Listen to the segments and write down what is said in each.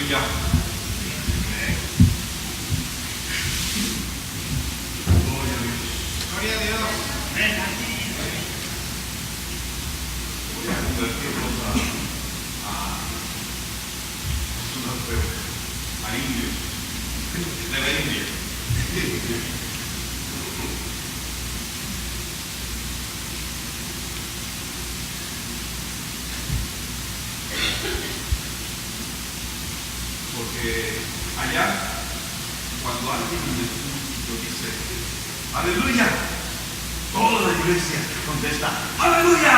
Aleluya. Gloria a Dios. Voy a convertirlos a indios de la India. Porque allá, cuando alguien en el púlpito dice aleluya, toda la iglesia contesta aleluya,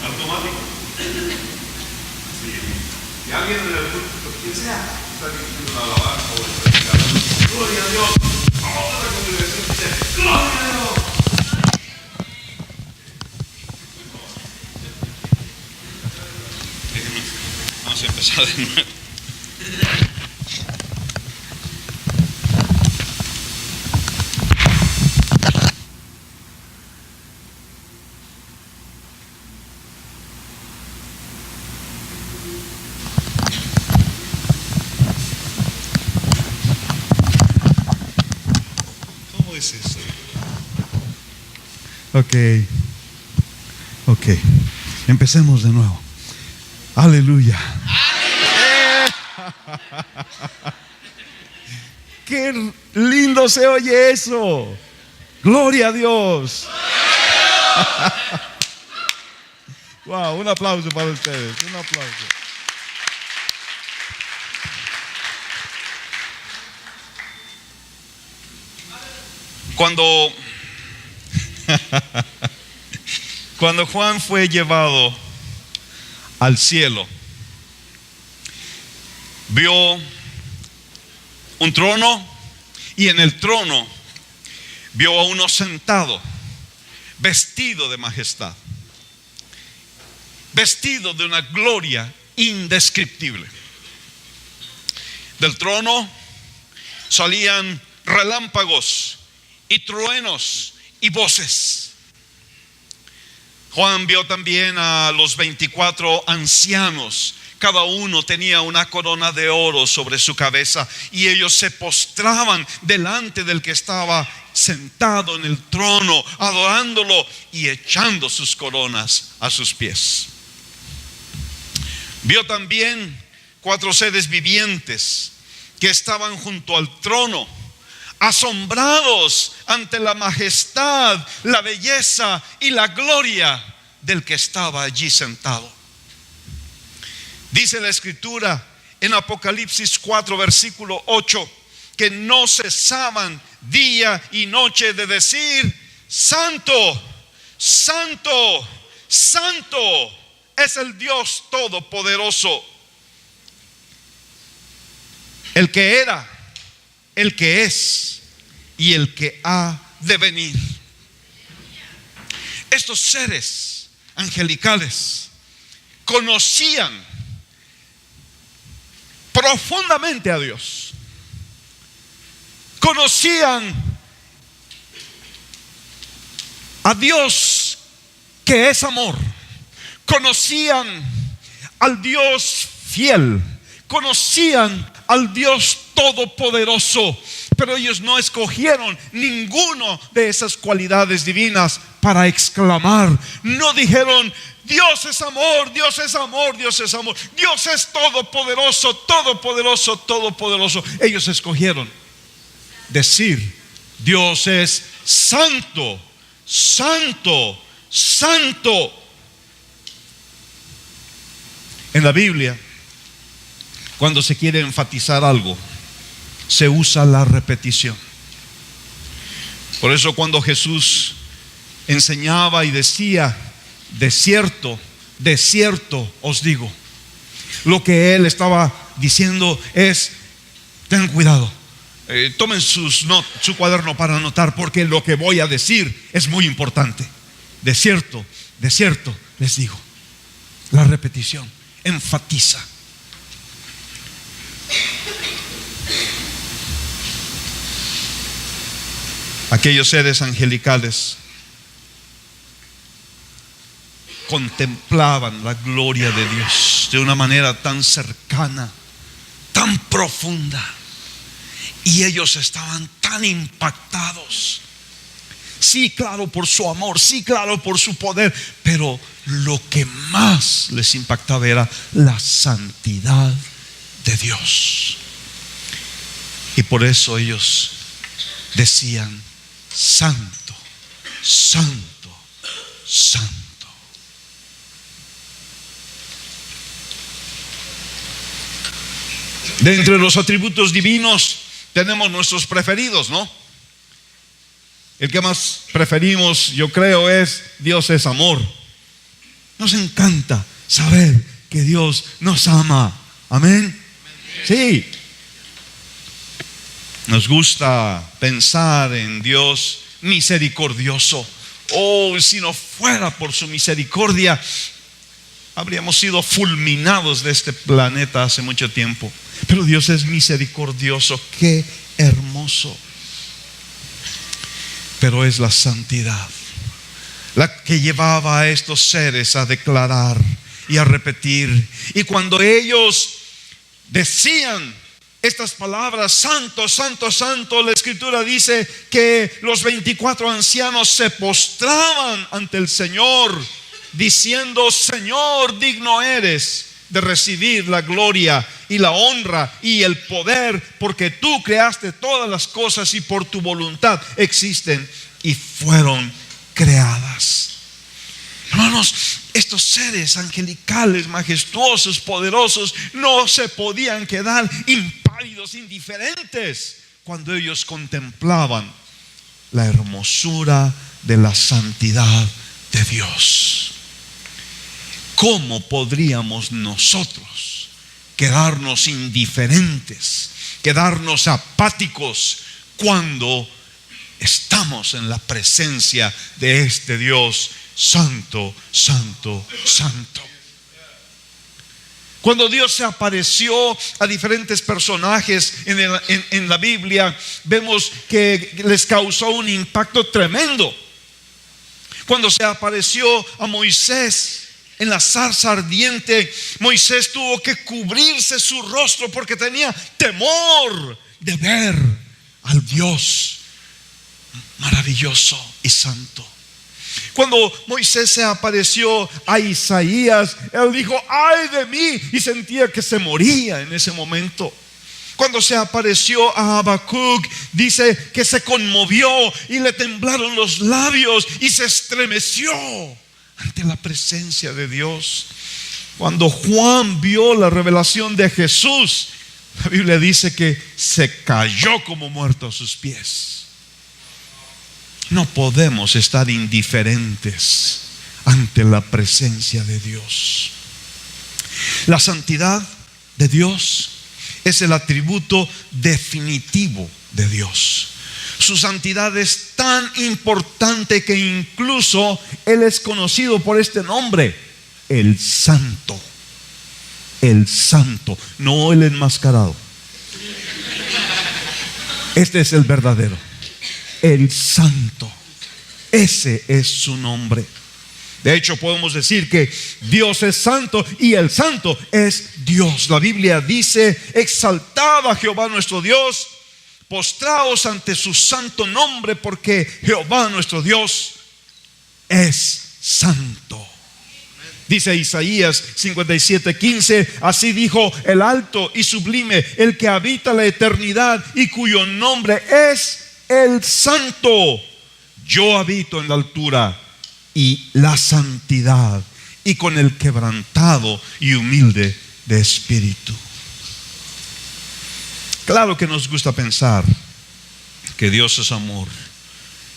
automático. Sí. Y alguien en el púlpito, quien sea, está diciendo una alabanza o el predicador, gloria a Dios, toda la congregación dice gloria a Dios. Vamos a empezar de nuevo. ¿Cómo es eso? Ok. Empecemos de nuevo. Aleluya. Qué lindo se oye eso. Gloria a Dios. Wow, un aplauso para ustedes. Un aplauso. Cuando Juan fue llevado al cielo, vio un trono y en el trono vio a uno sentado, vestido de majestad, vestido de una gloria indescriptible. Del trono salían relámpagos y truenos y voces. Juan vio también a los 24 ancianos. Cada uno tenía una corona de oro sobre su cabeza y ellos se postraban delante del que estaba sentado en el trono, adorándolo y echando sus coronas a sus pies. Vio también 4 seres vivientes que estaban junto al trono, asombrados ante la majestad, la belleza y la gloria del que estaba allí sentado. Dice la escritura en Apocalipsis 4 versículo 8 que no cesaban día y noche de decir: Santo, Santo, Santo es el Dios Todopoderoso, el que era, el que es y el que ha de venir. Estos seres angelicales conocían profundamente a Dios, conocían a Dios que es amor, conocían al Dios fiel, conocían al Dios todopoderoso, pero ellos no escogieron ninguno de esas cualidades divinas para exclamar. No dijeron: Dios es amor, Dios es amor, Dios es amor, Dios es todopoderoso, todopoderoso, todopoderoso. Ellos escogieron decir: Dios es santo, santo, santo. En la Biblia, cuando se quiere enfatizar algo, se usa la repetición. Por eso cuando Jesús enseñaba y decía: de cierto, de cierto os digo, lo que él estaba diciendo es: ten cuidado, tomen su cuaderno para anotar, porque lo que voy a decir es muy importante. De cierto les digo. La repetición enfatiza. Aquellos seres angelicales contemplaban la gloria de Dios de una manera tan cercana, tan profunda, y ellos estaban tan impactados. Sí, claro, por su amor, sí, claro, por su poder, pero lo que más les impactaba era la santidad de Dios. Y por eso ellos decían: santo, santo, santo. De entre los atributos divinos tenemos nuestros preferidos, ¿no? El que más preferimos, yo creo, es: Dios es amor. Nos encanta saber que Dios nos ama. Amén. Sí. Nos gusta pensar en Dios misericordioso. Oh, si no fuera por su misericordia, habríamos sido fulminados de este planeta hace mucho tiempo. Pero Dios es misericordioso. Qué hermoso. Pero es la santidad la que llevaba a estos seres a declarar y a repetir. Y cuando ellos decían estas palabras: santo, santo, santo, la escritura dice que los 24 ancianos se postraban ante el Señor, diciendo: Señor, digno eres de recibir la gloria y la honra y el poder, porque tú creaste todas las cosas y por tu voluntad existen y fueron creadas. Hermanos, estos seres angelicales, majestuosos, poderosos, no se podían quedar impávidos, indiferentes, cuando ellos contemplaban la hermosura de la santidad de Dios. ¿Cómo podríamos nosotros quedarnos indiferentes, quedarnos apáticos cuando estamos en la presencia de este Dios santo, santo, santo? Cuando Dios se apareció a diferentes personajes en la Biblia, vemos que les causó un impacto tremendo. Cuando se apareció a Moisés en la zarza ardiente, Moisés tuvo que cubrirse su rostro porque tenía temor de ver al Dios maravilloso y santo. Cuando Moisés se apareció a Isaías, él dijo: ay de mí, y sentía que se moría en ese momento. Cuando se apareció a Habacuc, dice que se conmovió y le temblaron los labios y se estremeció ante la presencia de Dios. Cuando Juan vio la revelación de Jesús, la Biblia dice que se cayó como muerto a sus pies. No podemos estar indiferentes ante la presencia de Dios. La santidad de Dios es el atributo definitivo de Dios. Su santidad es tan importante que incluso Él es conocido por este nombre: el Santo. El Santo, no el enmascarado. Este es el verdadero, el Santo. Ese es su nombre. De hecho, podemos decir que Dios es santo y el santo es Dios. La Biblia dice: exaltad a Jehová nuestro Dios, postraos ante su santo nombre, porque Jehová nuestro Dios es santo. Dice Isaías 57:15: así dijo el alto y sublime, el que habita la eternidad y cuyo nombre es el Santo. Yo habito en la altura y la santidad, y con el quebrantado y humilde de espíritu. Claro que nos gusta pensar que Dios es amor,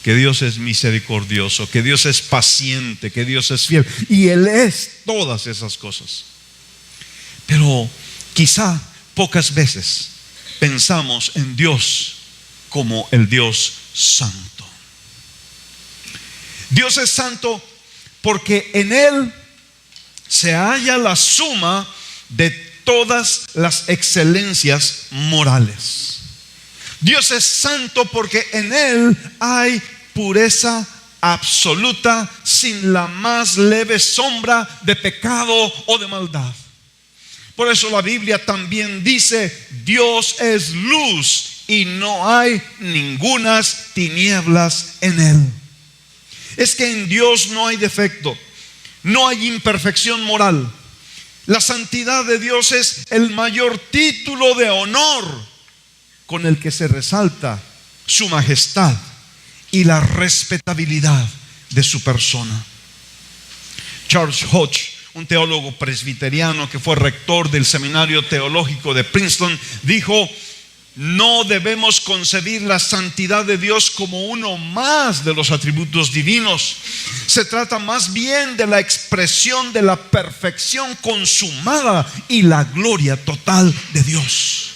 que Dios es misericordioso, que Dios es paciente, que Dios es fiel, y Él es todas esas cosas. Pero quizá pocas veces pensamos en Dios como el Dios santo. Dios es santo porque en Él se halla la suma de todas las excelencias morales. Dios es santo porque en Él hay pureza absoluta, sin la más leve sombra de pecado o de maldad. Por eso la Biblia también dice: Dios es luz y no hay ningunas tinieblas en él. Es que en Dios no hay defecto, no hay imperfección moral. La santidad de Dios es el mayor título de honor con el que se resalta su majestad y la respetabilidad de su persona. Charles Hodge, un teólogo presbiteriano que fue rector del Seminario Teológico de Princeton, dijo: no debemos concebir la santidad de Dios como uno más de los atributos divinos. Se trata más bien de la expresión de la perfección consumada y la gloria total de Dios.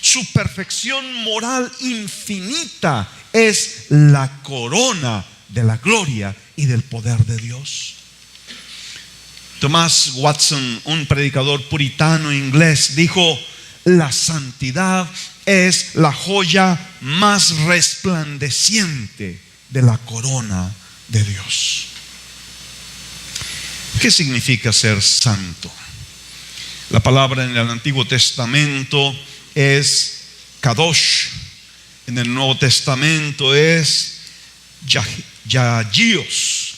Su perfección moral infinita es la corona de la gloria y del poder de Dios. Thomas Watson, un predicador puritano inglés, dijo: la santidad es la joya más resplandeciente de la corona de Dios. ¿Qué significa ser santo? La palabra en el Antiguo Testamento es kadosh, en el Nuevo Testamento es yagios,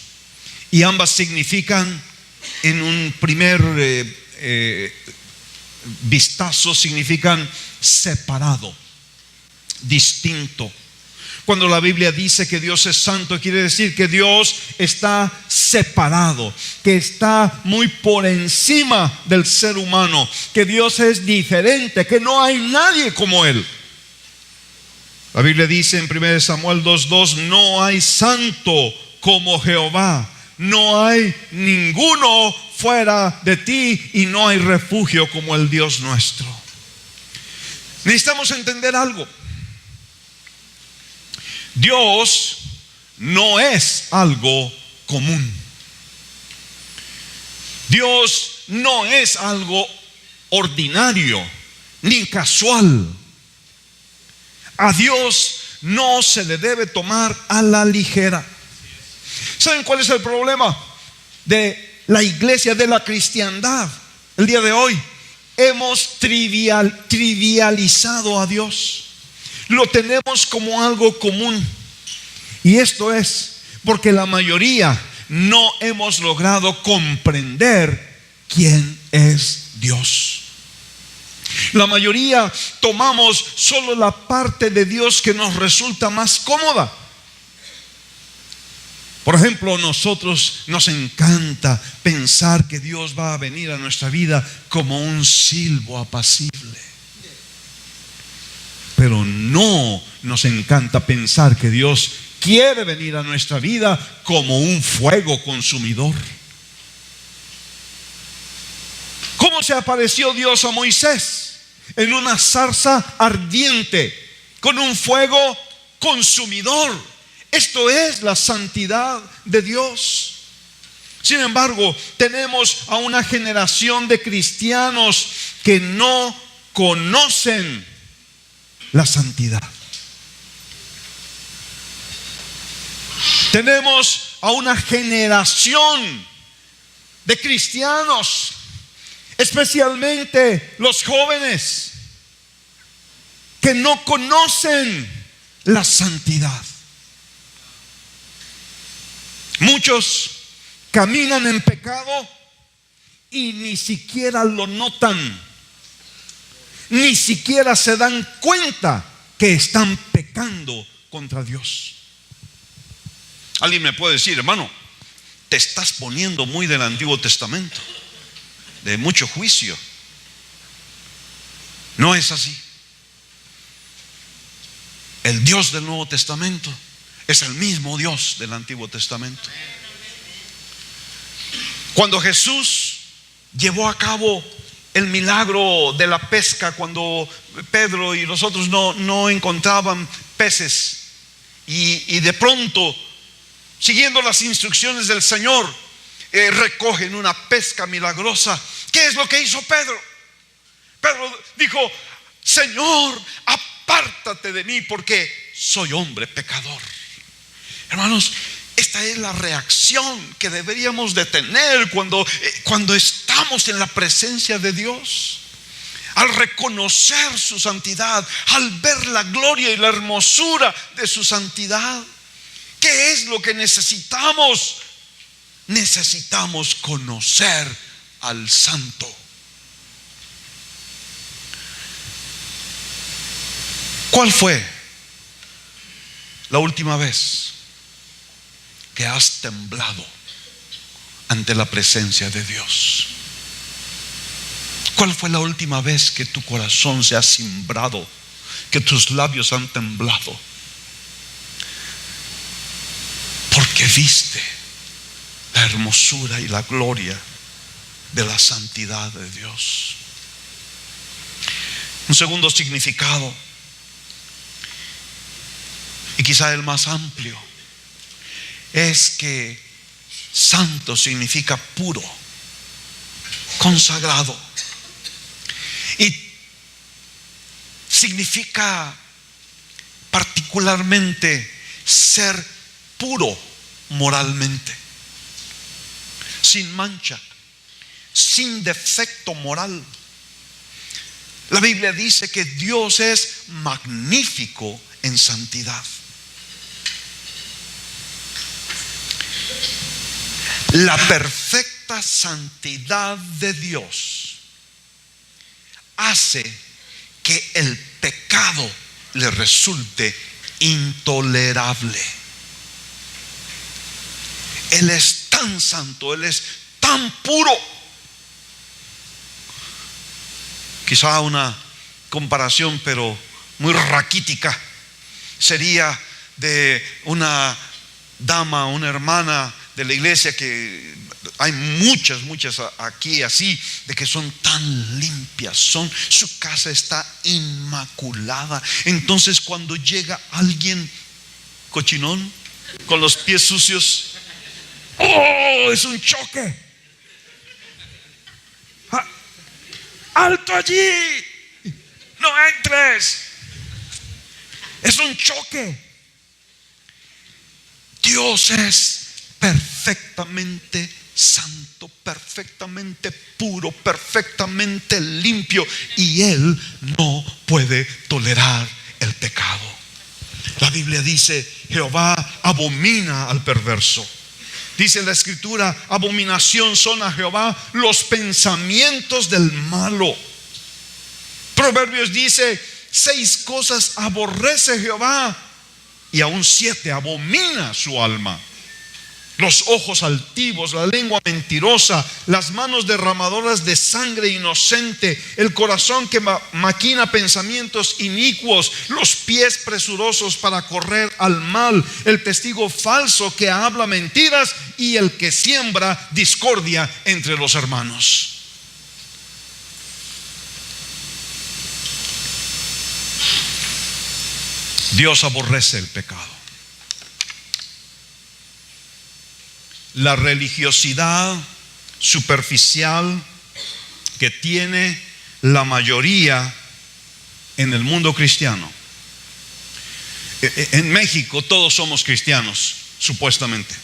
y ambas significan, en un primer vistazo, significan separado, distinto. Cuando la Biblia dice que Dios es santo, quiere decir que Dios está separado, que está muy por encima del ser humano, que Dios es diferente, que no hay nadie como Él. La Biblia dice en 1 Samuel 2:2: no hay santo como Jehová, no hay ninguno fuera de ti, y no hay refugio como el Dios nuestro. Necesitamos entender algo. Dios no es algo común. Dios no es algo ordinario ni casual. A Dios no se le debe tomar a la ligera. ¿Saben cuál es el problema de la iglesia, de la cristiandad el día de hoy? Hemos trivializado a Dios. Lo tenemos como algo común. Y esto es porque la mayoría no hemos logrado comprender quién es Dios. La mayoría tomamos solo la parte de Dios que nos resulta más cómoda. Por ejemplo, nosotros nos encanta pensar que Dios va a venir a nuestra vida como un silbo apacible. Pero no nos encanta pensar que Dios quiere venir a nuestra vida como un fuego consumidor. ¿Cómo se apareció Dios a Moisés? En una zarza ardiente, con un fuego consumidor. Esto es la santidad de Dios. Sin embargo, tenemos a una generación de cristianos que no conocen la santidad. Tenemos a una generación de cristianos, especialmente los jóvenes, que no conocen la santidad. Muchos caminan en pecado y ni siquiera lo notan, ni siquiera se dan cuenta que están pecando contra Dios. Alguien me puede decir: hermano, te estás poniendo muy del Antiguo Testamento, de mucho juicio. No es así. El Dios del Nuevo Testamento es el mismo Dios del Antiguo Testamento. Cuando Jesús llevó a cabo el milagro de la pesca, cuando Pedro y los otros no encontraban peces, y de pronto, siguiendo las instrucciones del Señor, recogen una pesca milagrosa. ¿Qué es lo que hizo Pedro? Pedro dijo: Señor, apártate de mí, porque soy hombre pecador. Hermanos, Esta es la reacción que deberíamos de tener cuando estamos en la presencia de Dios. Al reconocer su santidad, al ver la gloria y la hermosura de su santidad. ¿Qué es lo que necesitamos? Necesitamos conocer al Santo. ¿Cuál fue la última vez que has temblado ante la presencia de Dios? ¿Cuál fue la última vez que tu corazón se ha cimbrado, que tus labios han temblado? Porque viste la hermosura y la gloria de la santidad de Dios. Un segundo significado, y quizá el más amplio, es que santo significa puro, consagrado, y significa particularmente ser puro moralmente, sin mancha, sin defecto moral. La Biblia dice que Dios es magnífico en santidad. La perfecta santidad de Dios hace que el pecado le resulte intolerable. Él es tan santo, Él es tan puro. Quizá una comparación, pero muy raquítica, sería de una dama, una hermana de la iglesia, que hay muchas aquí así, de que son tan limpias, su casa está inmaculada. Entonces cuando llega alguien cochinón, con los pies sucios, ¡oh! Es un choque. ¡Alto allí! ¡No entres! Es un choque. Dios es perfectamente santo, perfectamente puro, perfectamente limpio, y Él no puede tolerar el pecado. La Biblia dice: Jehová abomina al perverso. Dice la Escritura: abominación son a Jehová los pensamientos del malo. Proverbios dice: 6 cosas aborrece Jehová, y aún 7 abomina su alma: los ojos altivos, la lengua mentirosa, las manos derramadoras de sangre inocente, el corazón que maquina pensamientos inicuos, los pies presurosos para correr al mal, el testigo falso que habla mentiras, y el que siembra discordia entre los hermanos. Dios aborrece el pecado. La religiosidad superficial que tiene la mayoría en el mundo cristiano. En México todos somos cristianos, supuestamente.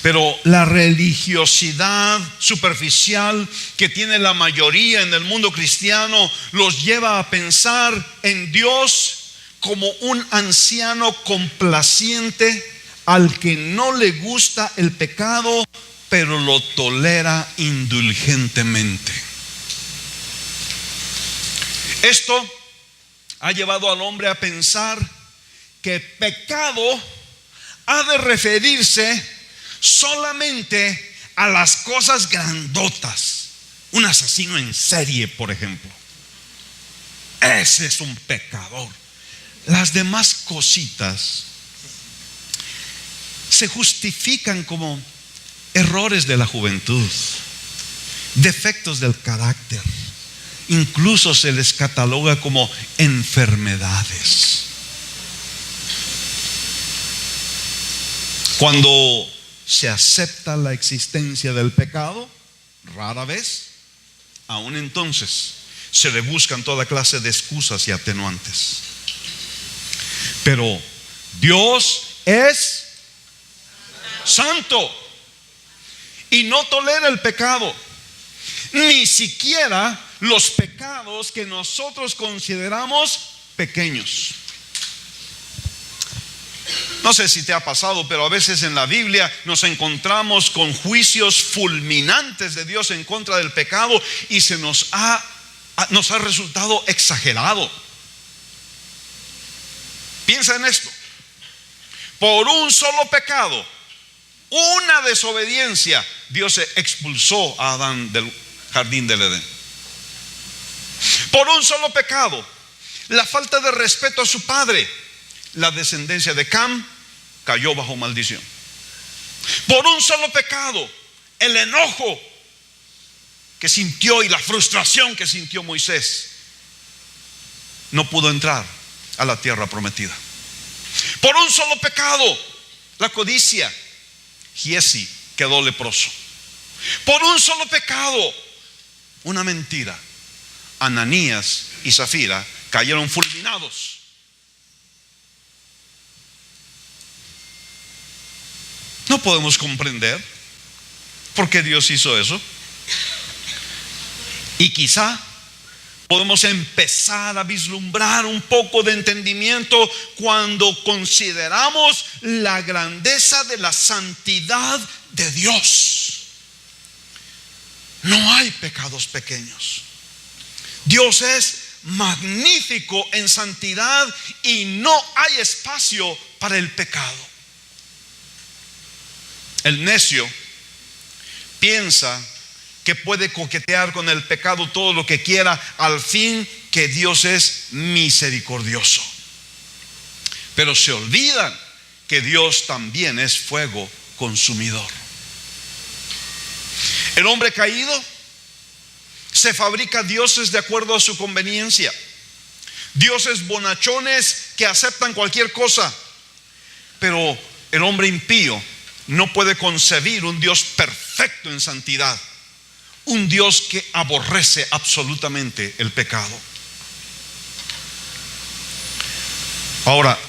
Pero la religiosidad superficial que tiene la mayoría en el mundo cristiano los lleva a pensar en Dios como un anciano complaciente al que no le gusta el pecado, pero lo tolera indulgentemente. Esto ha llevado al hombre a pensar que pecado ha de referirse solamente a las cosas grandotas. Un asesino en serie, por ejemplo, ese es un pecador. Las demás cositas se justifican como errores de la juventud, defectos del carácter, incluso se les cataloga como enfermedades. Cuando se acepta la existencia del pecado, rara vez, aún entonces, se le buscan toda clase de excusas y atenuantes. Pero Dios es santo. Y no tolera el pecado, ni siquiera los pecados que nosotros consideramos pequeños. No sé si te ha pasado, pero a veces en la Biblia nos encontramos con juicios fulminantes de Dios en contra del pecado y nos ha resultado exagerado. Piensa en esto. Por un solo pecado, una desobediencia, Dios expulsó a Adán del jardín del Edén. Por un solo pecado, la falta de respeto a su padre, la descendencia de Cam cayó bajo maldición. Por un solo pecado, el enojo que sintió y la frustración que sintió Moisés no pudo entrar a la tierra prometida. Por un solo pecado, la codicia, Giesi quedó leproso. Por un solo pecado, una mentira, Ananías y Zafira cayeron fulminados. No podemos comprender por qué Dios hizo eso. Y quizá podemos empezar a vislumbrar un poco de entendimiento cuando consideramos la grandeza de la santidad de Dios. No hay pecados pequeños. Dios es magnífico en santidad y no hay espacio para el pecado. El necio piensa que puede coquetear con el pecado todo lo que quiera, al fin que Dios es misericordioso. Pero se olvidan que Dios también es fuego consumidor. El hombre caído se fabrica dioses de acuerdo a su conveniencia, dioses bonachones que aceptan cualquier cosa. Pero el hombre impío no puede concebir un Dios perfecto en santidad, un Dios que aborrece absolutamente el pecado. Ahora,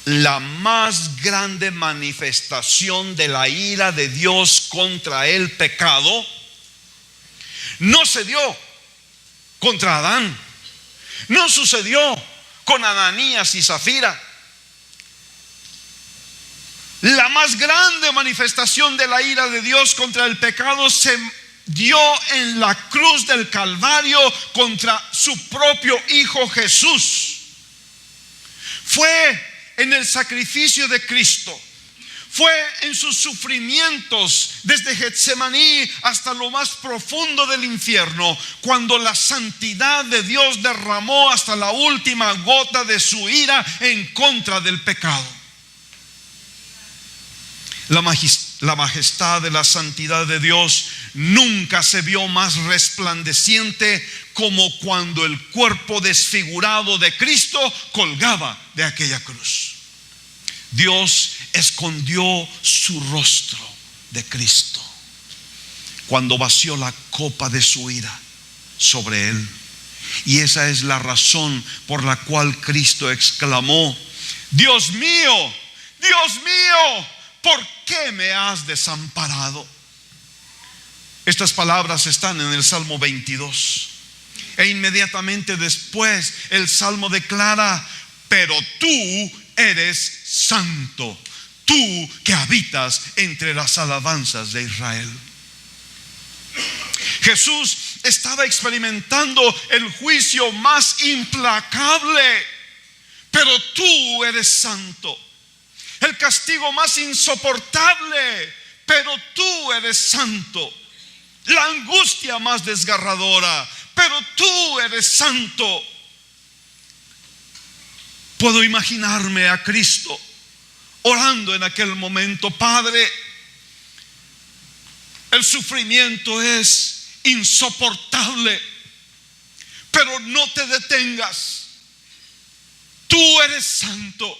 la más grande manifestación de la ira de Dios contra el pecado no se dio contra Adán, no sucedió con Ananías y Zafira. La más grande manifestación de la ira de Dios contra el pecado se dio en la cruz del Calvario contra su propio Hijo Jesús. Fue en el sacrificio de Cristo, fue en sus sufrimientos desde Getsemaní hasta lo más profundo del infierno, cuando la santidad de Dios derramó hasta la última gota de su ira en contra del pecado. La majestad de la santidad de Dios nunca se vio más resplandeciente como cuando el cuerpo desfigurado de Cristo colgaba de aquella cruz. Dios escondió su rostro de Cristo cuando vació la copa de su ira sobre él. Y esa es la razón por la cual Cristo exclamó: Dios mío, ¿por qué me has desamparado? Estas palabras están en el Salmo 22. E inmediatamente después el Salmo declara: pero tú eres santo, tú que habitas entre las alabanzas de Israel. Jesús estaba experimentando el juicio más implacable, pero tú eres santo. El castigo más insoportable, pero tú eres santo. La angustia más desgarradora, pero tú eres santo. Puedo imaginarme a Cristo orando en aquel momento: Padre, el sufrimiento es insoportable, pero no te detengas. Tú eres santo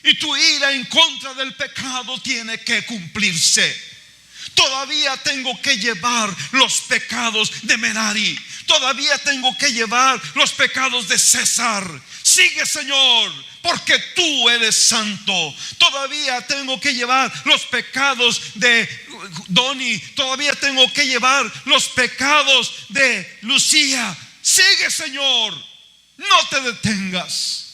y tu ira en contra del pecado tiene que cumplirse. Todavía tengo que llevar los pecados de Merari. Todavía tengo que llevar los pecados de César. Sigue, Señor, porque tú eres santo. Todavía tengo que llevar los pecados de Doni. Todavía tengo que llevar los pecados de Lucía. Sigue, Señor, no te detengas,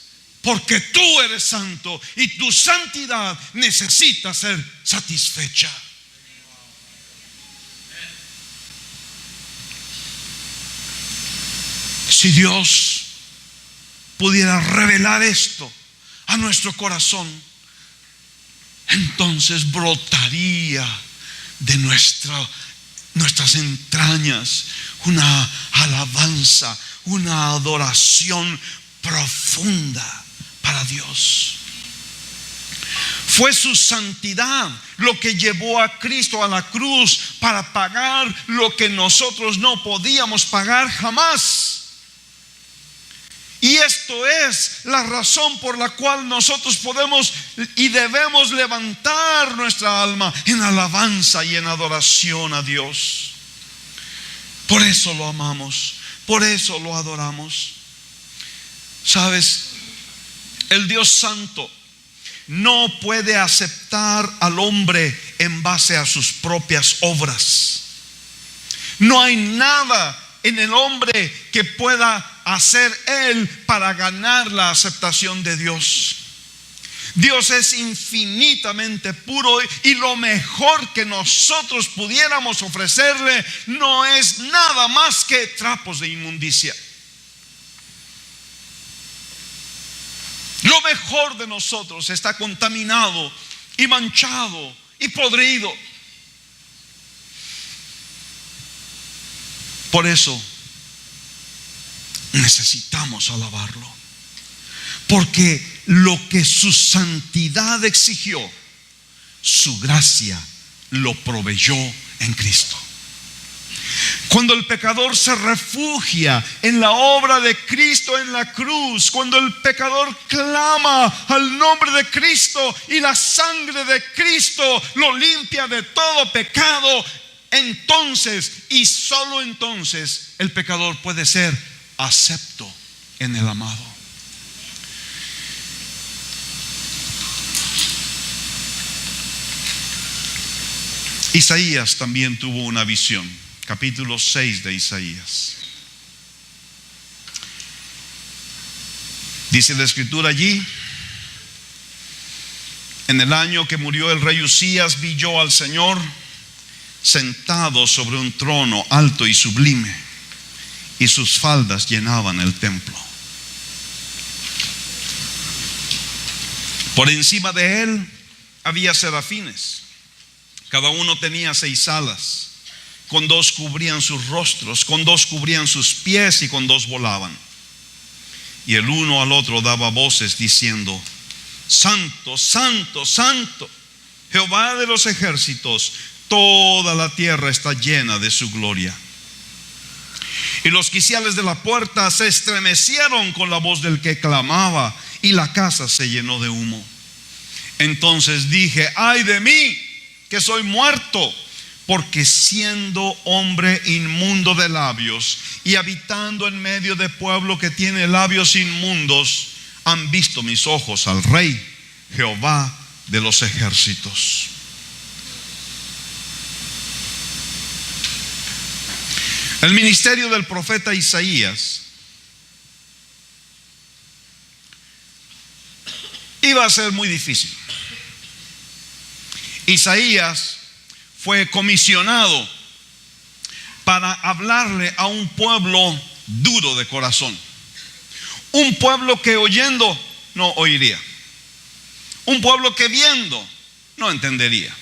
porque tú eres santo y tu santidad necesita ser satisfecha. Si Dios pudiera revelar esto a nuestro corazón, entonces brotaría de nuestras entrañas una alabanza, una adoración profunda para Dios. Fue su santidad lo que llevó a Cristo a la cruz para pagar lo que nosotros no podíamos pagar jamás. Y esto es la razón por la cual nosotros podemos y debemos levantar nuestra alma en alabanza y en adoración a Dios. Por eso lo amamos, por eso lo adoramos. ¿Sabes? El Dios Santo no puede aceptar al hombre en base a sus propias obras. No hay nada en el hombre que pueda hacer él para ganar la aceptación de Dios. Dios es infinitamente puro y lo mejor que nosotros pudiéramos ofrecerle no es nada más que trapos de inmundicia. Lo mejor de nosotros está contaminado y manchado y podrido. Por eso necesitamos alabarlo, porque lo que su santidad exigió, su gracia lo proveyó en Cristo. Cuando el pecador se refugia en la obra de Cristo en la cruz, cuando el pecador clama al nombre de Cristo y la sangre de Cristo lo limpia de todo pecado, entonces y solo entonces el pecador puede ser acepto en el amado. Isaías también tuvo una visión, capítulo 6 de Isaías. Dice la escritura allí: en el año que murió el rey Uzías, vi yo al Señor sentado sobre un trono alto y sublime, y sus faldas llenaban el templo. Por encima de él había serafines, cada uno tenía 6 alas, con 2 cubrían sus rostros, con 2 cubrían sus pies y con 2 volaban. Y el uno al otro daba voces diciendo: Santo, santo, santo, Jehová de los ejércitos, toda la tierra está llena de su gloria. Y los quiciales de la puerta se estremecieron con la voz del que clamaba, y la casa se llenó de humo. Entonces dije: ay de mí, que soy muerto, porque siendo hombre inmundo de labios y habitando en medio de pueblo que tiene labios inmundos, han visto mis ojos al Rey, Jehová de los ejércitos. El ministerio del profeta Isaías iba a ser muy difícil. Isaías fue comisionado para hablarle a un pueblo duro de corazón, un pueblo que oyendo no oiría, un pueblo que viendo no entendería,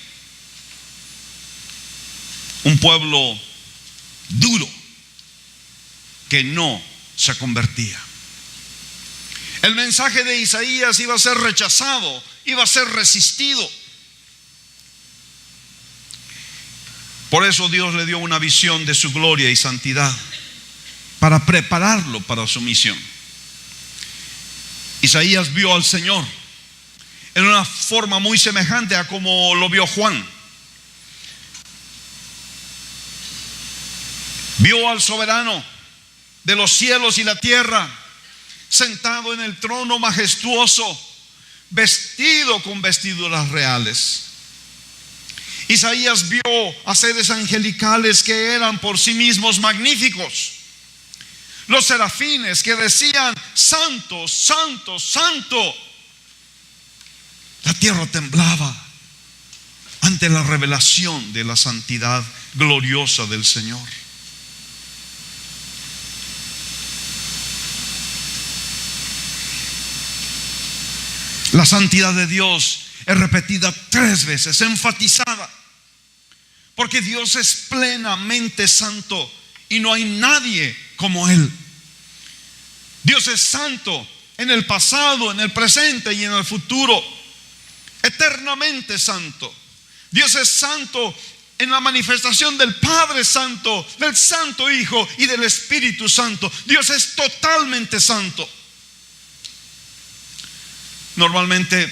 un pueblo duro que no se convertía. El mensaje de Isaías iba a ser rechazado, iba a ser resistido. Por eso Dios le dio una visión de su gloria y santidad para prepararlo para su misión. Isaías vio al Señor en una forma muy semejante a como lo vio Juan. Vio al soberano de los cielos y la tierra, sentado en el trono majestuoso, vestido con vestiduras reales. Isaías vio a seres angelicales que eran por sí mismos magníficos. Los serafines que decían: santo, santo, santo. La tierra temblaba ante la revelación de la santidad gloriosa del Señor. La santidad de Dios es repetida 3 veces, enfatizada, porque Dios es plenamente santo y no hay nadie como Él. Dios es santo en el pasado, en el presente y en el futuro, eternamente santo. Dios es santo en la manifestación del Padre Santo, del Santo Hijo y del Espíritu Santo. Dios es totalmente santo. Normalmente,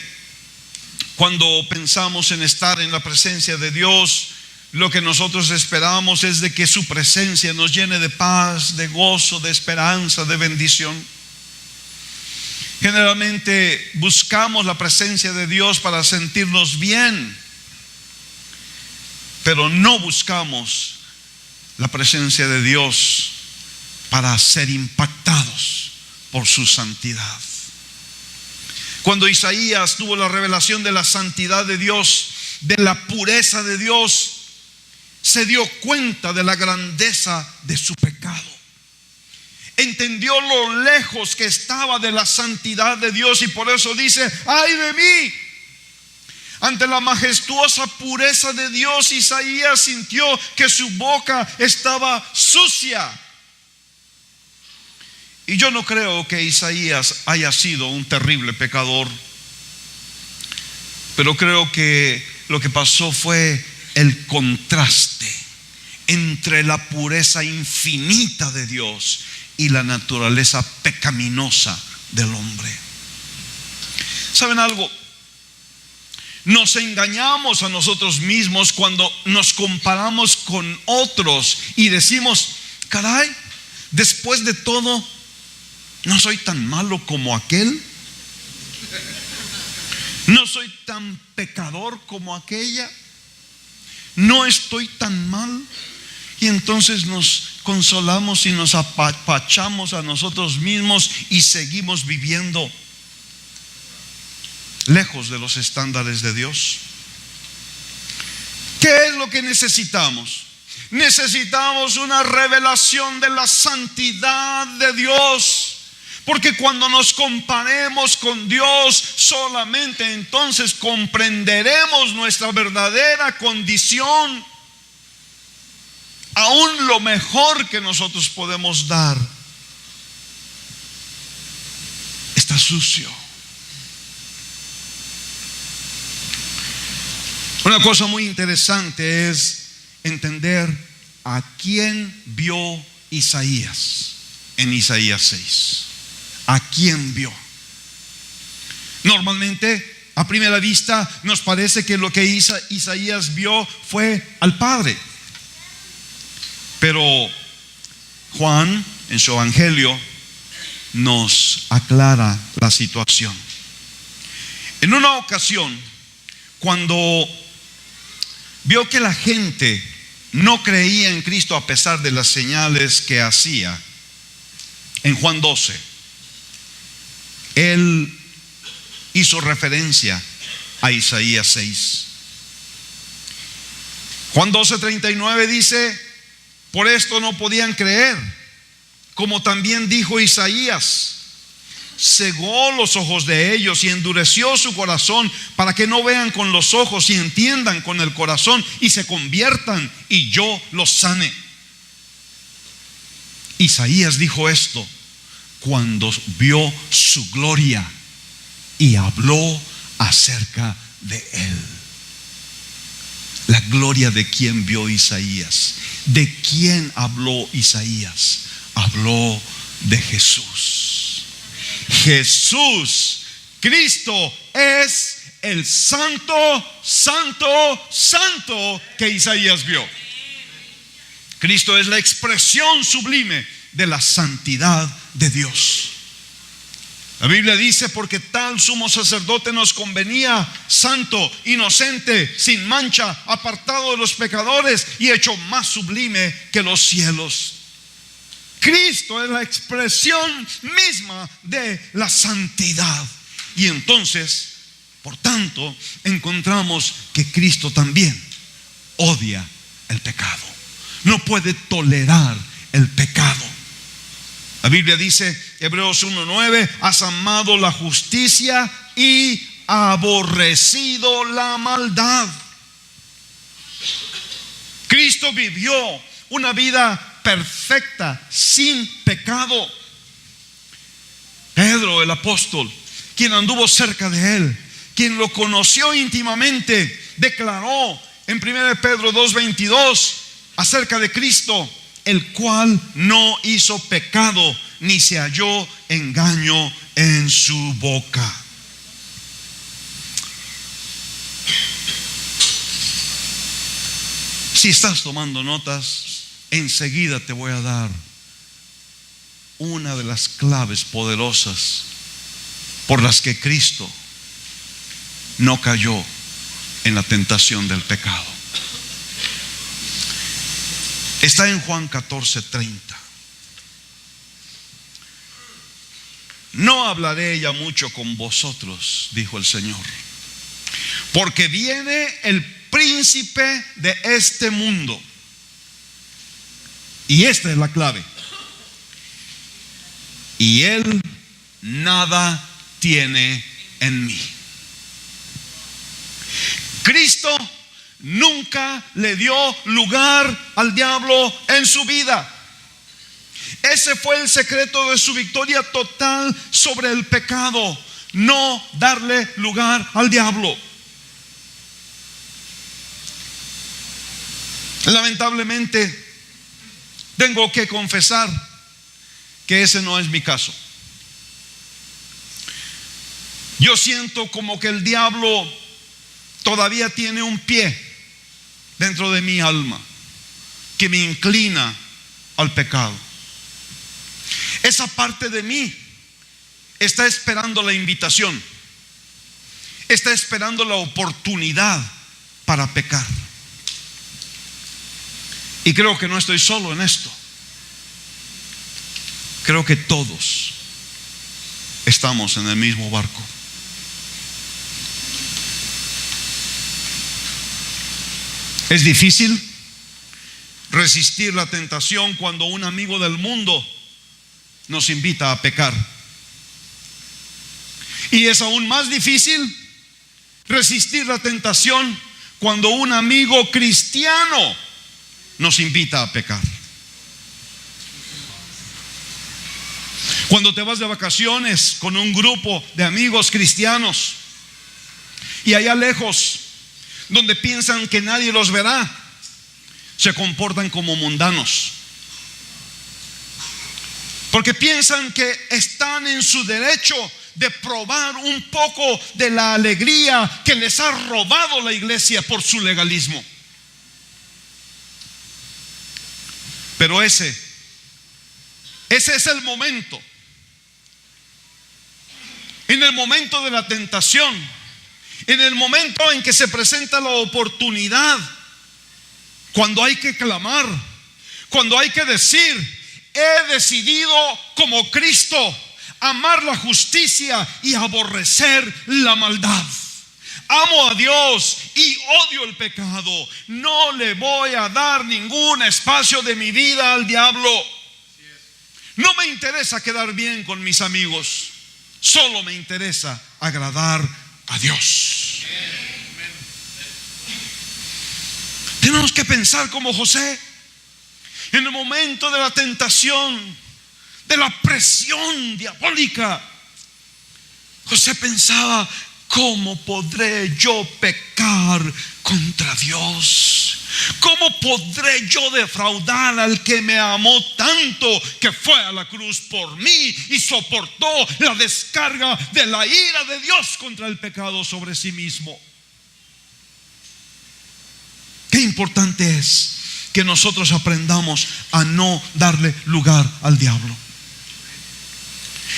cuando pensamos en estar en la presencia de Dios, lo que nosotros esperamos es de que su presencia nos llene de paz, de gozo, de esperanza, de bendición. Generalmente buscamos la presencia de Dios para sentirnos bien, pero no buscamos la presencia de Dios para ser impactados por su santidad. Cuando Isaías tuvo la revelación de la santidad de Dios, de la pureza de Dios, se dio cuenta de la grandeza de su pecado. Entendió lo lejos que estaba de la santidad de Dios y por eso dice: ¡ay de mí! Ante la majestuosa pureza de Dios, Isaías sintió que su boca estaba sucia. Y yo no creo que Isaías haya sido un terrible pecador, pero creo que lo que pasó fue el contraste entre la pureza infinita de Dios y la naturaleza pecaminosa del hombre. ¿Saben algo? Nos engañamos a nosotros mismos cuando nos comparamos con otros y decimos: caray, después de todo, no soy tan malo como aquel, no soy tan pecador como aquella, no estoy tan mal. Y entonces nos consolamos y nos apapachamos a nosotros mismos y seguimos viviendo lejos de los estándares de Dios. ¿Qué es lo que necesitamos? Necesitamos una revelación de la santidad de Dios. Porque cuando nos comparemos con Dios, solamente entonces comprenderemos nuestra verdadera condición. Aún lo mejor que nosotros podemos dar está sucio. Una cosa muy interesante es entender a quién vio Isaías en Isaías 6. ¿A quién vio? Normalmente, a primera vista, nos parece que lo que Isaías vio fue al Padre. Pero Juan, en su evangelio, nos aclara la situación. En una ocasión, cuando vio que la gente no creía en Cristo a pesar de las señales que hacía, en Juan 12, él hizo referencia a Isaías 6. Juan 12:39 dice: por esto no podían creer, como también dijo Isaías: cegó los ojos de ellos y endureció su corazón, para que no vean con los ojos y entiendan con el corazón y se conviertan y yo los sane. Isaías dijo esto cuando vio su gloria y habló acerca de él. La gloria de quien vio Isaías. ¿De quién habló Isaías? Habló de Jesús. Jesús, Cristo, es el santo, santo, santo que Isaías vio. Cristo es la expresión sublime de la santidad de Dios. La Biblia dice: porque tal sumo sacerdote nos convenía, santo, inocente, sin mancha, apartado de los pecadores y hecho más sublime que los cielos. Cristo es la expresión misma de la santidad. Y entonces, por tanto, encontramos que Cristo también odia el pecado. No puede tolerar el pecado. La Biblia dice, Hebreos 1:9: has amado la justicia y aborrecido la maldad. Cristo vivió una vida perfecta, sin pecado. Pedro, el apóstol, quien anduvo cerca de él, quien lo conoció íntimamente, declaró en 1 Pedro 2:22 acerca de Cristo: el cual no hizo pecado, ni se halló engaño en su boca. Si estás tomando notas, enseguida te voy a dar una de las claves poderosas por las que Cristo no cayó en la tentación del pecado. Está en Juan 14:30. No hablaré ya mucho con vosotros, dijo el Señor, porque viene el príncipe de este mundo. Y esta es la clave: y él nada tiene en mí. Cristo nunca le dio lugar al diablo en su vida. Ese fue el secreto de su victoria total sobre el pecado: no darle lugar al diablo. Lamentablemente, tengo que confesar que ese no es mi caso. Yo siento como que el diablo todavía tiene un pie dentro de mi alma que me inclina al pecado. Esa parte de mí está esperando la invitación, está esperando la oportunidad para pecar. Y creo que no estoy solo en esto. Creo que todos estamos en el mismo barco. Es difícil resistir la tentación cuando un amigo del mundo nos invita a pecar. Y es aún más difícil resistir la tentación cuando un amigo cristiano nos invita a pecar. Cuando te vas de vacaciones con un grupo de amigos cristianos y allá lejos, donde piensan que nadie los verá, se comportan como mundanos, porque piensan que están en su derecho de probar un poco de la alegría que les ha robado la iglesia por su legalismo. Pero ese es el momento. En el momento de la tentación, en el momento en que se presenta la oportunidad, cuando hay que clamar, cuando hay que decir: he decidido como Cristo amar la justicia y aborrecer la maldad. Amo a Dios y odio el pecado. No le voy a dar ningún espacio de mi vida al diablo. No me interesa quedar bien con mis amigos, solo me interesa agradar a Dios. Tenemos que pensar como José. En el momento de la tentación, de la presión diabólica, José pensaba: ¿cómo podré yo pecar contra Dios? ¿Cómo podré yo defraudar al que me amó tanto, que fue a la cruz por mí y soportó la descarga de la ira de Dios contra el pecado sobre sí mismo? Qué importante es que nosotros aprendamos a no darle lugar al diablo.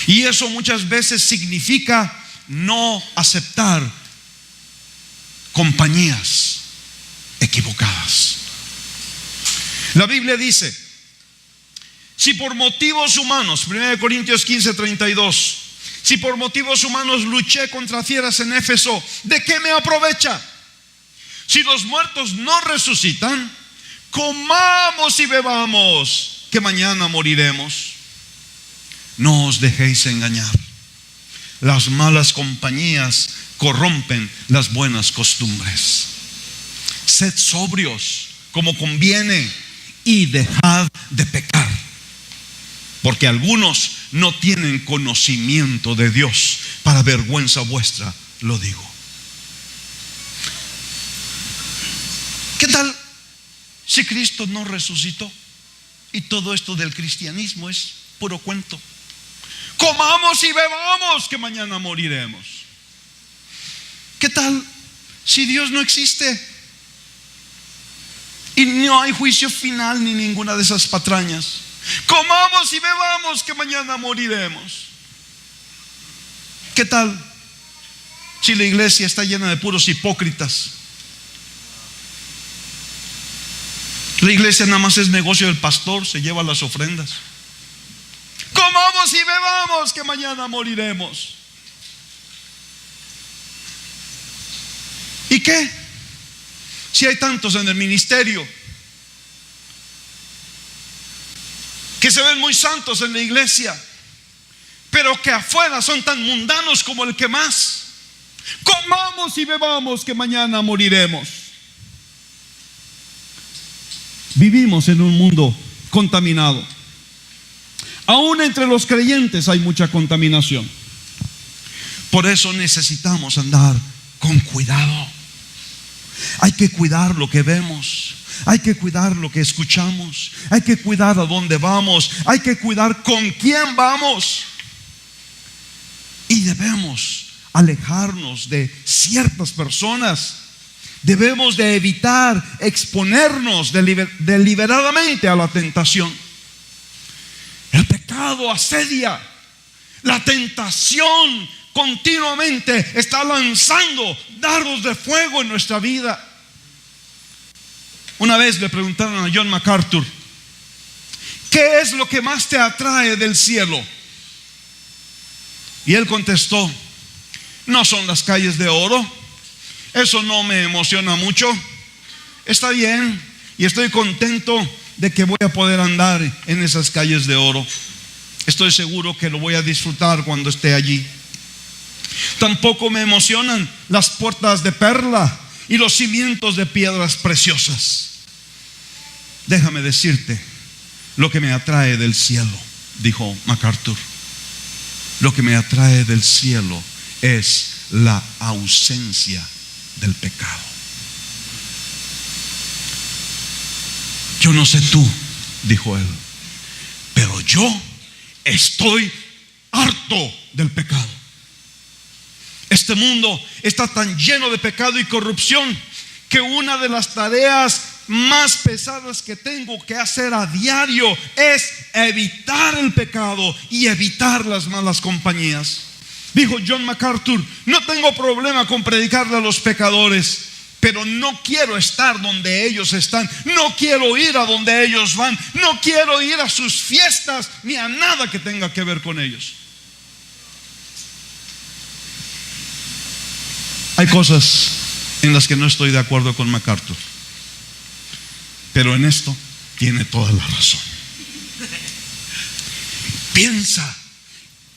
Y eso muchas veces significa no aceptar compañías equivocadas. La Biblia dice: si por motivos humanos, 1 Corintios 15:32, si por motivos humanos luché contra fieras en Éfeso, ¿de qué me aprovecha? Si los muertos no resucitan, comamos y bebamos, que mañana moriremos. No os dejéis engañar. Las malas compañías corrompen las buenas costumbres. Sed sobrios como conviene y dejad de pecar, porque algunos no tienen conocimiento de Dios. Para vergüenza vuestra lo digo. ¿Qué tal si Cristo no resucitó y todo esto del cristianismo es puro cuento? Comamos y bebamos, que mañana moriremos. ¿Qué tal si Dios no existe y no hay juicio final ni ninguna de esas patrañas? Comamos y bebamos, que mañana moriremos. ¿Qué tal si la iglesia está llena de puros hipócritas? La iglesia nada más es negocio del pastor, se lleva las ofrendas. Comamos y bebamos, que mañana moriremos. ¿Y qué? Si hay tantos en el ministerio que se ven muy santos en la iglesia, pero que afuera son tan mundanos como el que más. Comamos y bebamos, que mañana moriremos. Vivimos en un mundo contaminado. Aún entre los creyentes hay mucha contaminación. Por eso necesitamos andar con cuidado. Hay que cuidar lo que vemos, hay que cuidar lo que escuchamos, hay que cuidar a dónde vamos, hay que cuidar con quién vamos. Y debemos alejarnos de ciertas personas. Debemos de evitar exponernos deliberadamente a la tentación. El pecado asedia. La tentación continuamente está lanzando dardos de fuego en nuestra vida. Una vez le preguntaron a John MacArthur: ¿qué es lo que más te atrae del cielo? Y él contestó: no son las calles de oro, eso no me emociona mucho. Está bien, y estoy contento de que voy a poder andar en esas calles de oro. Estoy seguro que lo voy a disfrutar cuando esté allí. Tampoco me emocionan las puertas de perla y los cimientos de piedras preciosas. Déjame decirte lo que me atrae del cielo, dijo MacArthur. Lo que me atrae del cielo es la ausencia del pecado. Yo no sé tú, dijo él, pero yo estoy harto del pecado. Este mundo está tan lleno de pecado y corrupción que una de las tareas más pesadas que tengo que hacer a diario es evitar el pecado y evitar las malas compañías. Dijo John MacArthur: no tengo problema con predicarle a los pecadores, pero no quiero estar donde ellos están, no quiero ir a donde ellos van, no quiero ir a sus fiestas ni a nada que tenga que ver con ellos. Hay cosas en las que no estoy de acuerdo con MacArthur, pero en esto tiene toda la razón. Piensa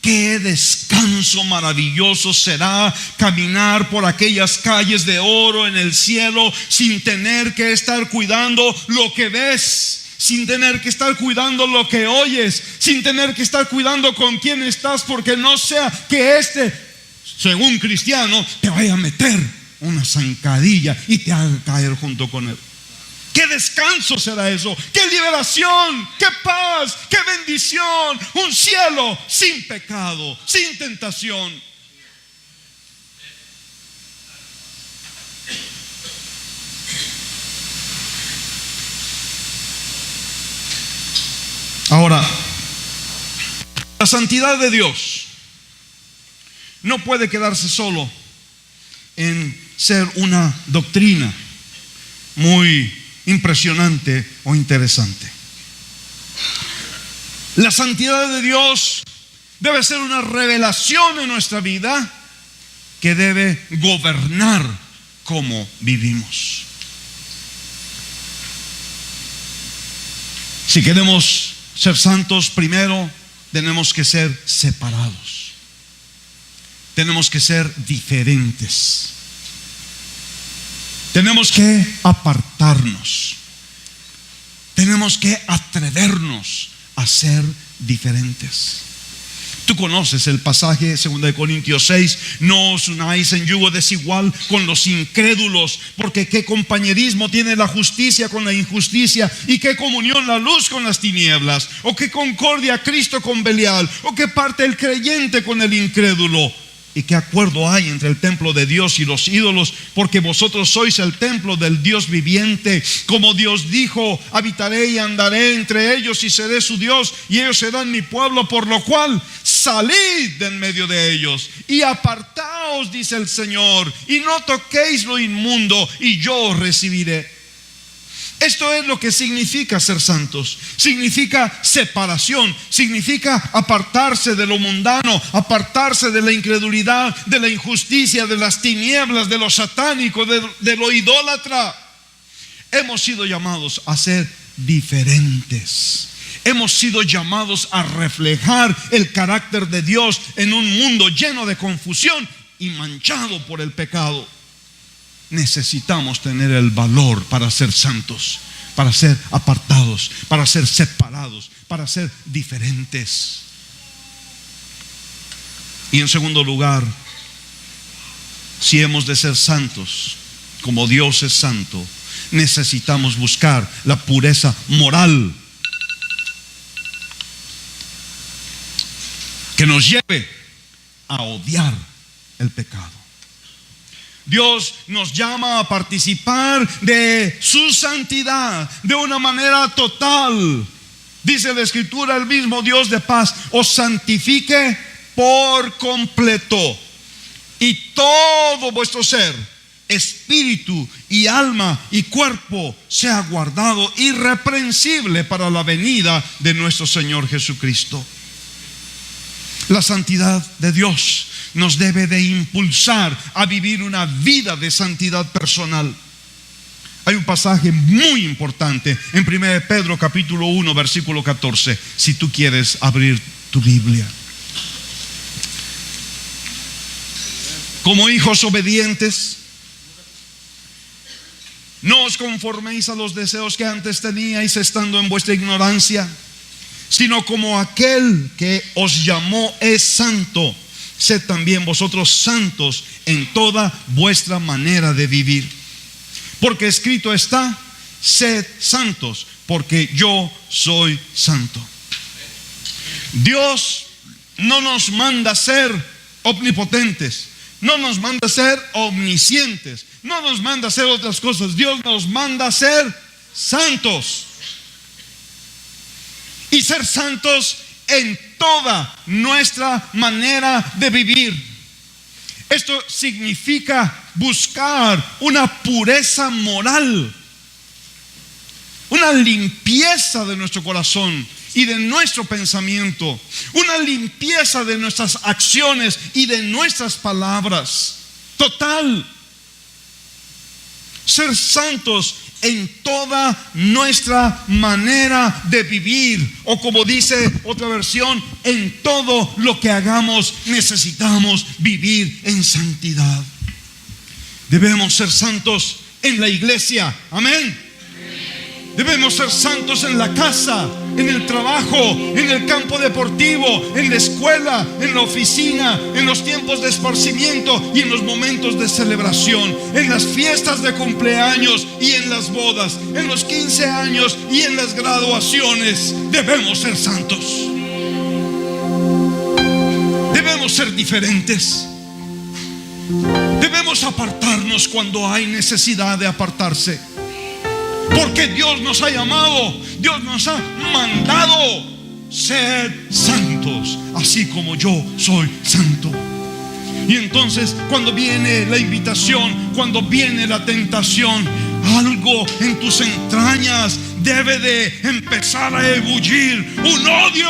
qué descanso maravilloso será caminar por aquellas calles de oro en el cielo sin tener que estar cuidando lo que ves, sin tener que estar cuidando lo que oyes, sin tener que estar cuidando con quién estás, porque no sea que según cristiano, te vaya a meter una zancadilla y te haga caer junto con él. ¡Qué descanso será eso! ¡Qué liberación! ¡Qué paz! ¡Qué bendición! Un cielo sin pecado, sin tentación. Ahora, la santidad de Dios no puede quedarse solo en ser una doctrina muy impresionante o interesante. La santidad de Dios debe ser una revelación en nuestra vida que debe gobernar cómo vivimos. Si queremos ser santos, primero tenemos que ser separados. Tenemos que ser diferentes. Tenemos que apartarnos. Tenemos que atrevernos a ser diferentes. Tú conoces el pasaje 2 Corintios 6: no os unáis en yugo desigual con los incrédulos, porque qué compañerismo tiene la justicia con la injusticia, y qué comunión la luz con las tinieblas, o qué concordia Cristo con Belial, o qué parte el creyente con el incrédulo. ¿Y qué acuerdo hay entre el templo de Dios y los ídolos? Porque vosotros sois el templo del Dios viviente. Como Dios dijo: habitaré y andaré entre ellos y seré su Dios, y ellos serán mi pueblo, por lo cual salid de en medio de ellos y apartaos, dice el Señor, y no toquéis lo inmundo, y yo os recibiré. Esto es lo que significa ser santos. Significa separación, significa apartarse de lo mundano, apartarse de la incredulidad, de la injusticia, de las tinieblas, de lo satánico, de lo idólatra. Hemos sido llamados a ser diferentes. Hemos sido llamados a reflejar el carácter de Dios en un mundo lleno de confusión y manchado por el pecado. Necesitamos tener el valor para ser santos, para ser apartados, para ser separados, para ser diferentes. Y en segundo lugar, si hemos de ser santos como Dios es santo, necesitamos buscar la pureza moral que nos lleve a odiar el pecado. Dios nos llama a participar de su santidad de una manera total. Dice la Escritura: el mismo Dios de paz os santifique por completo, y todo vuestro ser, espíritu y alma y cuerpo sea guardado irreprensible para la venida de nuestro Señor Jesucristo. La santidad de Dios nos debe de impulsar a vivir una vida de santidad personal. Hay un pasaje muy importante en 1 Pedro capítulo 1 versículo 14, si tú quieres abrir tu Biblia. Como hijos obedientes, no os conforméis a los deseos que antes teníais estando en vuestra ignorancia, sino como aquel que os llamó es santo, sed también vosotros santos en toda vuestra manera de vivir. Porque escrito está: sed santos, porque yo soy santo. Dios no nos manda ser omnipotentes, no nos manda ser omniscientes, no nos manda hacer otras cosas. Dios nos manda ser santos. Y ser santos en toda nuestra manera de vivir. Esto significa buscar una pureza moral, una limpieza de nuestro corazón y de nuestro pensamiento, una limpieza de nuestras acciones y de nuestras palabras. Total. Ser santos en toda nuestra manera de vivir, o como dice otra versión, en todo lo que hagamos necesitamos vivir en santidad. Debemos ser santos en la iglesia, amén. Debemos ser santos en la casa, en el trabajo, en el campo deportivo, en la escuela, en la oficina, en los tiempos de esparcimiento y en los momentos de celebración, en las fiestas de cumpleaños y en las bodas, en los 15 años y en las graduaciones. Debemos ser santos. Debemos ser diferentes. Debemos apartarnos cuando hay necesidad de apartarse. Porque Dios nos ha llamado, Dios nos ha mandado sed santos, así como yo soy santo. Y entonces cuando viene la invitación, cuando viene la tentación, algo en tus entrañas debe de empezar a ebullir. Un odio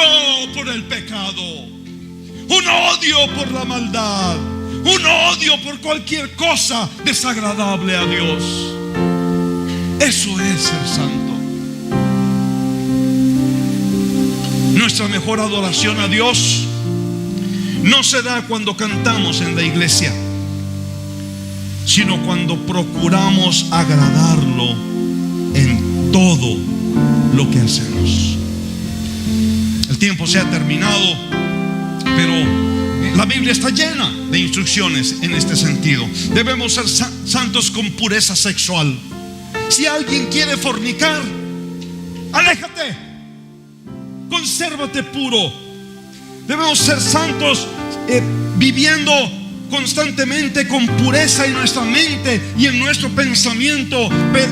por el pecado, un odio por la maldad, un odio por cualquier cosa desagradable a Dios. Eso es ser santo. Nuestra mejor adoración a Dios no se da cuando cantamos en la iglesia, sino cuando procuramos agradarlo en todo lo que hacemos. El tiempo se ha terminado, pero la Biblia está llena de instrucciones en este sentido. Debemos ser santos con pureza sexual. Si alguien quiere fornicar, aléjate, consérvate puro. Debemos ser santos viviendo constantemente con pureza en nuestra mente y en nuestro pensamiento,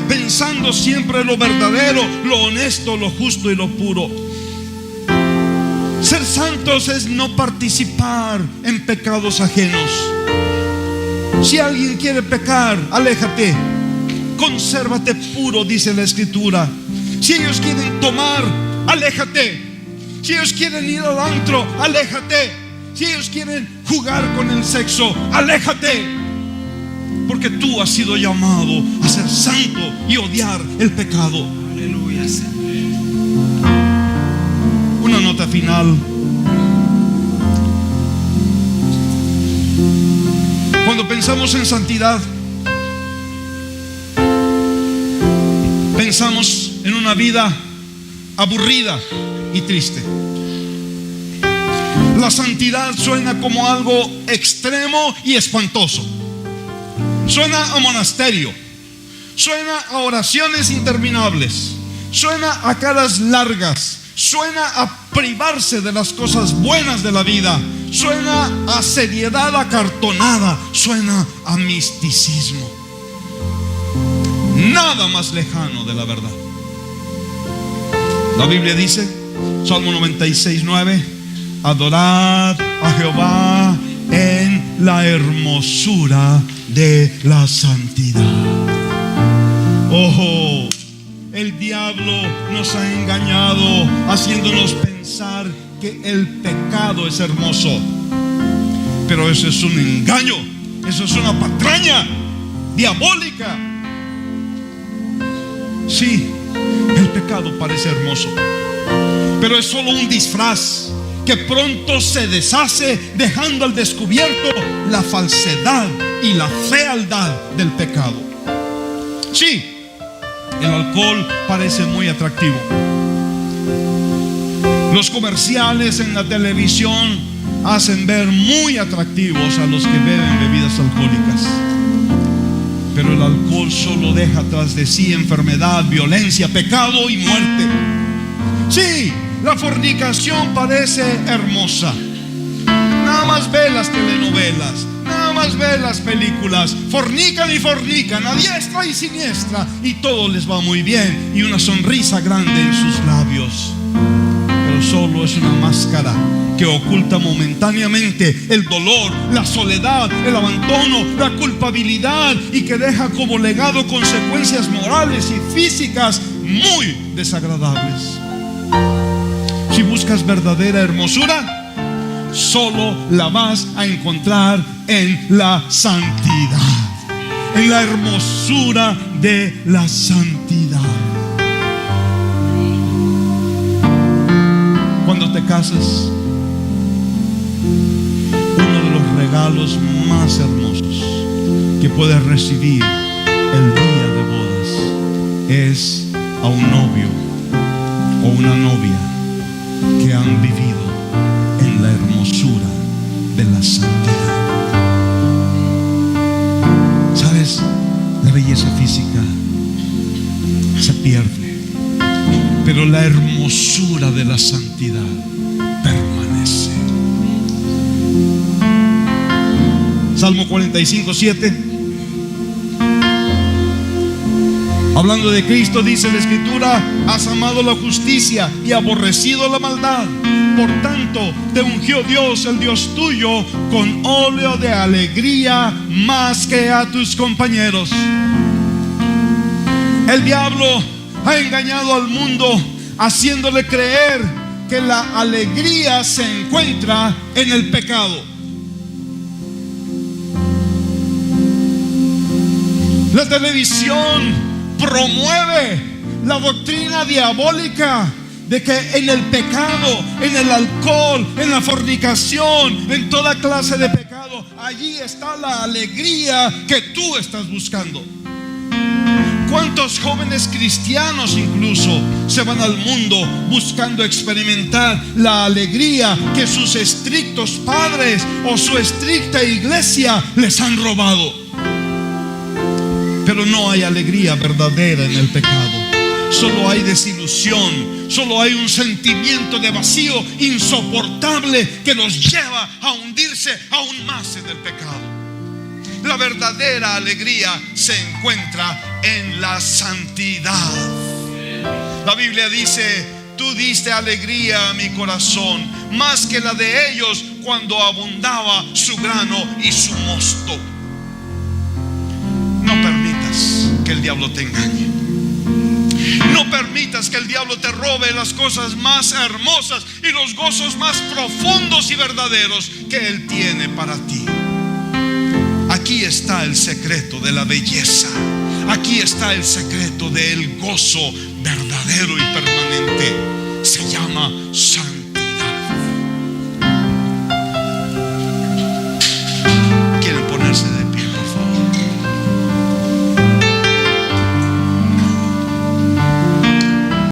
pensando siempre lo verdadero, lo honesto, lo justo y lo puro. Ser santos es no participar en pecados ajenos. Si alguien quiere pecar, aléjate, consérvate puro, dice la Escritura. Si ellos quieren tomar, aléjate. Si ellos quieren ir al antro, aléjate. Si ellos quieren jugar con el sexo, aléjate. Porque tú has sido llamado a ser santo y odiar el pecado. Aleluya. Una nota final. Cuando pensamos en santidad, pensamos en una vida aburrida y triste. La santidad suena como algo extremo y espantoso. Suena a monasterio, suena a oraciones interminables, suena a caras largas, suena a privarse de las cosas buenas de la vida, suena a seriedad acartonada, suena a misticismo. Nada más lejano de la verdad. La Biblia dice, Salmo 96:9, adorad a Jehová en la hermosura de la santidad. Ojo, el diablo nos ha engañado haciéndonos pensar que el pecado es hermoso. Pero eso es un engaño, eso es una patraña diabólica. Sí, el pecado parece hermoso, pero es solo un disfraz que pronto se deshace, dejando al descubierto la falsedad y la fealdad del pecado. Sí, el alcohol parece muy atractivo. Los comerciales en la televisión hacen ver muy atractivos a los que beben bebidas alcohólicas. Pero el alcohol solo deja tras de sí enfermedad, violencia, pecado y muerte. Sí, la fornicación parece hermosa. Nada más ve las telenovelas, nada más ve las películas. Fornican y fornican a diestra y siniestra, y todo les va muy bien, y una sonrisa grande en sus labios. Pero solo es una máscara que oculta momentáneamente el dolor, la soledad, el abandono, la culpabilidad, y que deja como legado consecuencias morales y físicas muy desagradables. Si buscas verdadera hermosura, solo la vas a encontrar en la santidad, en la hermosura de la santidad. Cuando te casas, uno de los regalos más hermosos que puedes recibir el día de bodas es a un novio o una novia que han vivido en la hermosura de la santidad. ¿Sabes? La belleza física se pierde, pero la hermosura de la santidad permanece. Salmo 45:7. Hablando de Cristo, dice la Escritura: has amado la justicia y aborrecido la maldad. Por tanto, te ungió Dios, el Dios tuyo, con óleo de alegría más que a tus compañeros. El diablo ha engañado al mundo, haciéndole creer que la alegría se encuentra en el pecado. La televisión promueve la doctrina diabólica de que en el pecado, en el alcohol, en la fornicación, en toda clase de pecado, allí está la alegría que tú estás buscando. ¿Cuántos jóvenes cristianos incluso se van al mundo buscando experimentar la alegría que sus estrictos padres o su estricta iglesia les han robado? Pero no hay alegría verdadera en el pecado. Solo hay desilusión, solo hay un sentimiento de vacío insoportable que los lleva a hundirse aún más en el pecado. La verdadera alegría se encuentra en la santidad. La Biblia dice: tú diste alegría a mi corazón, más que la de ellos cuando abundaba su grano y su mosto. No permitas que el diablo te engañe. No permitas que el diablo te robe las cosas más hermosas y los gozos más profundos y verdaderos que él tiene para ti. Aquí está el secreto de la belleza. Aquí está el secreto del gozo verdadero y